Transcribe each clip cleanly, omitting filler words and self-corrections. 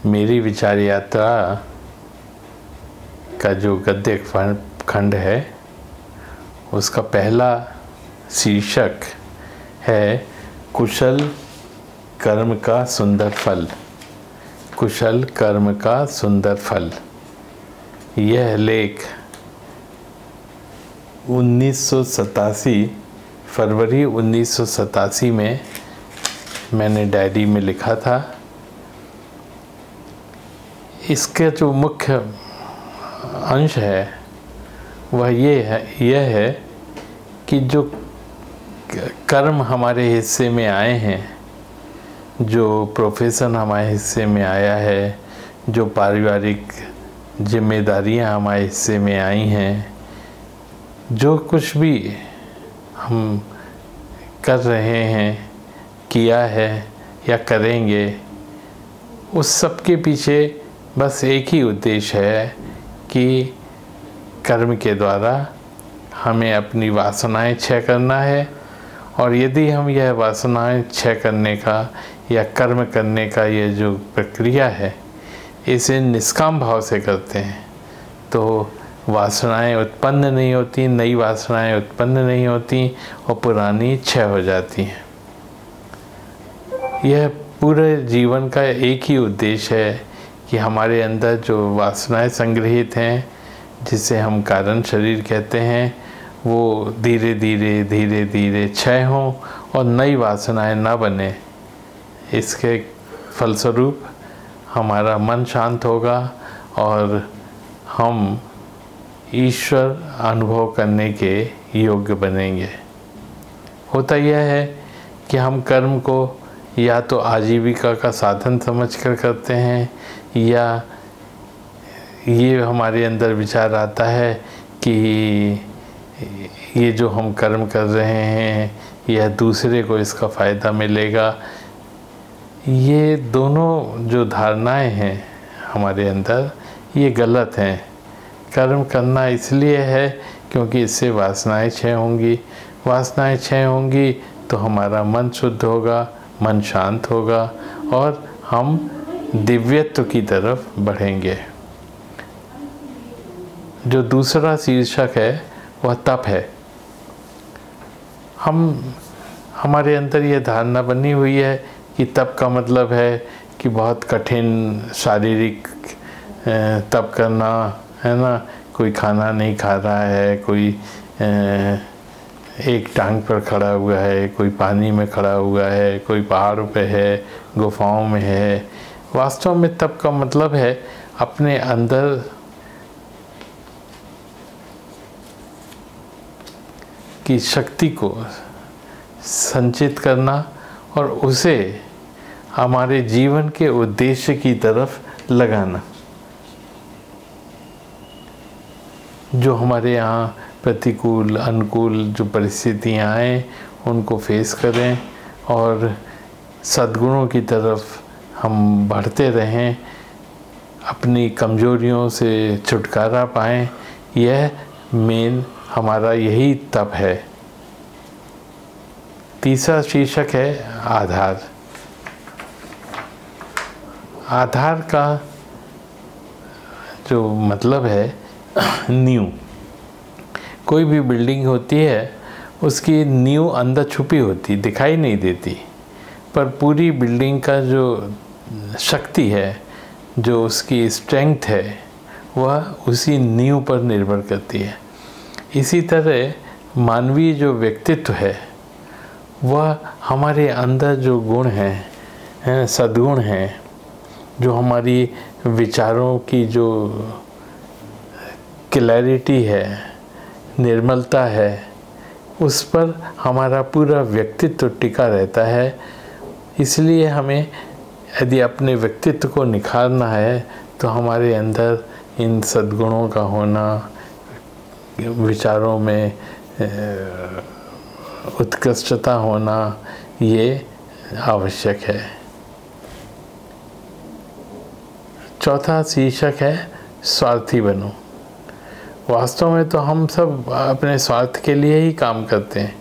मेरी विचार यात्रा का जो गद्य खंड है उसका पहला शीर्षक है कुशल कर्म का सुंदर फल। कुशल कर्म का सुंदर फल। यह लेख 1987 फरवरी 1987 में मैंने डायरी में लिखा था। इसका जो मुख्य अंश है वह यह है कि जो कर्म हमारे हिस्से में आए हैं, जो प्रोफेशन हमारे हिस्से में आया है, जो पारिवारिक जिम्मेदारियां हमारे हिस्से में आई हैं, जो कुछ भी हम कर रहे हैं, किया है या करेंगे, उस सब के पीछे बस एक ही उद्देश्य है कि कर्म के द्वारा हमें अपनी वासनाएं क्षय करना है। और यदि हम यह वासनाएं क्षय करने का या कर्म करने का ये जो प्रक्रिया है इसे निष्काम भाव से करते हैं तो वासनाएं उत्पन्न नहीं होती, नई वासनाएं उत्पन्न नहीं होती और पुरानी क्षय हो जाती हैं। यह पूरे जीवन का एक ही उद्देश्य है कि हमारे अंदर जो वासनाएं संग्रहित हैं, जिसे हम कारण शरीर कहते हैं, वो धीरे धीरे क्षय हों और नई वासनाएं ना बने। इसके फलस्वरूप हमारा मन शांत होगा और हम ईश्वर अनुभव करने के योग्य बनेंगे। होता यह है कि हम कर्म को या तो आजीविका का साधन समझकर करते हैं, या ये हमारे अंदर विचार आता है कि ये जो हम कर्म कर रहे हैं यह दूसरे को इसका फ़ायदा मिलेगा। ये दोनों जो धारणाएं हैं हमारे अंदर ये गलत हैं। कर्म करना इसलिए है क्योंकि इससे वासनाएं क्षय होंगी। वासनाएं क्षय होंगी तो हमारा मन शुद्ध होगा, मन शांत होगा और हम दिव्यत्व की तरफ बढ़ेंगे। जो दूसरा शीर्षक है वह तप है। हमारे अंदर ये धारणा बनी हुई है कि तप का मतलब है कि बहुत कठिन शारीरिक तप करना है ना। कोई खाना नहीं खा रहा है, कोई एक टांग पर खड़ा हुआ है, कोई पानी में खड़ा हुआ है, कोई पहाड़ों पे है, गुफाओं में है। वास्तव में तप का मतलब है अपने अंदर की शक्ति को संचित करना और उसे हमारे जीवन के उद्देश्य की तरफ लगाना। जो हमारे यहाँ प्रतिकूल अनुकूल जो परिस्थितियाँ आए उनको फेस करें और सद्गुणों की तरफ हम बढ़ते रहें, अपनी कमजोरियों से छुटकारा पाएं। यह मेन हमारा यही तप है। तीसरा शीर्षक है आधार। आधार का जो मतलब है नींव। कोई भी बिल्डिंग होती है उसकी नींव अंदर छुपी होती, दिखाई नहीं देती, पर पूरी बिल्डिंग का जो शक्ति है, जो उसकी स्ट्रेंथ है, वह उसी नींव पर निर्भर करती है। इसी तरह मानवीय जो व्यक्तित्व है वह हमारे अंदर जो गुण हैं, सद्गुण हैं, जो हमारी विचारों की जो क्लैरिटी है, निर्मलता है, उस पर हमारा पूरा व्यक्तित्व टिका रहता है। इसलिए हमें यदि अपने व्यक्तित्व को निखारना है तो हमारे अंदर इन सद्गुणों का होना, विचारों में उत्कृष्टता होना, ये आवश्यक है। चौथा शीर्षक है स्वार्थी बनो। वास्तव में तो हम सब अपने स्वार्थ के लिए ही काम करते हैं,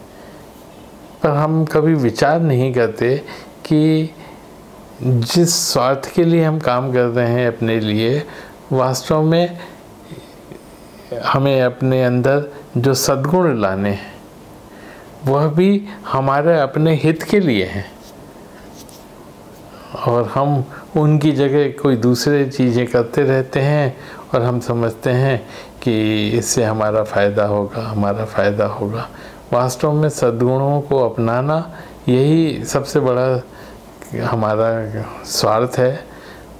पर हम कभी विचार नहीं करते कि जिस स्वार्थ के लिए हम काम कर रहे हैं अपने लिए, वास्तव में हमें अपने अंदर जो सद्गुण लाने हैं वह भी हमारे अपने हित के लिए हैं, और हम उनकी जगह कोई दूसरे चीज़ें करते रहते हैं और हम समझते हैं कि इससे हमारा फ़ायदा होगा, हमारा फ़ायदा होगा। वास्तव में सद्गुणों को अपनाना यही सबसे बड़ा हमारा स्वार्थ है,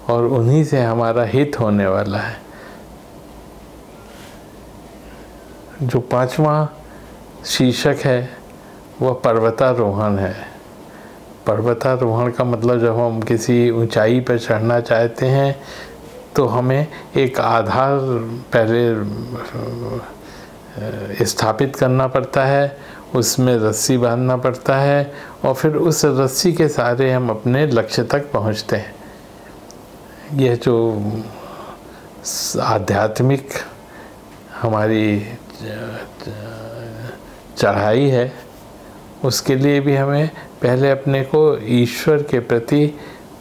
और उन्हीं से हमारा हित होने वाला है। जो 5वां शीर्षक है वह पर्वतारोहण है। पर्वतारोहण का मतलब जब हम किसी ऊंचाई पर चढ़ना चाहते हैं तो हमें एक आधार पहले स्थापित करना पड़ता है, उसमें रस्सी बांधना पड़ता है, और फिर उस रस्सी के सहारे हम अपने लक्ष्य तक पहुंचते हैं। यह जो आध्यात्मिक हमारी चढ़ाई है, उसके लिए भी हमें पहले अपने को ईश्वर के प्रति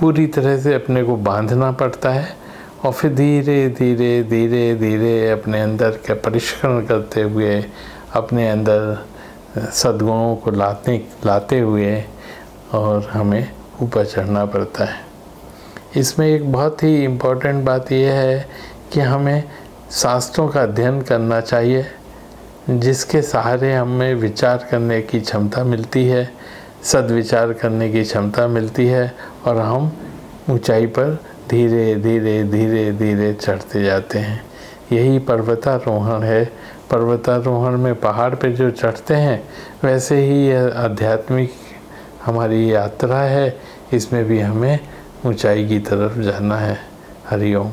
पूरी तरह से अपने को बांधना पड़ता है, और फिर धीरे धीरे धीरे धीरे अपने अंदर का परिष्करण करते हुए, अपने अंदर सद्गुणों को लाते हुए और हमें ऊपर चढ़ना पड़ता है। इसमें एक बहुत ही इम्पोर्टेंट बात यह है कि हमें शास्त्रों का अध्ययन करना चाहिए, जिसके सहारे हमें विचार करने की क्षमता मिलती है, सद्विचार करने की क्षमता मिलती है, और हम ऊंचाई पर धीरे धीरे धीरे धीरे चढ़ते जाते हैं। यही पर्वतारोहण है। पर्वतारोहण में पहाड़ पे जो चढ़ते हैं, वैसे ही यह आध्यात्मिक हमारी यात्रा है, इसमें भी हमें ऊंचाई की तरफ जाना है। हरि ओम।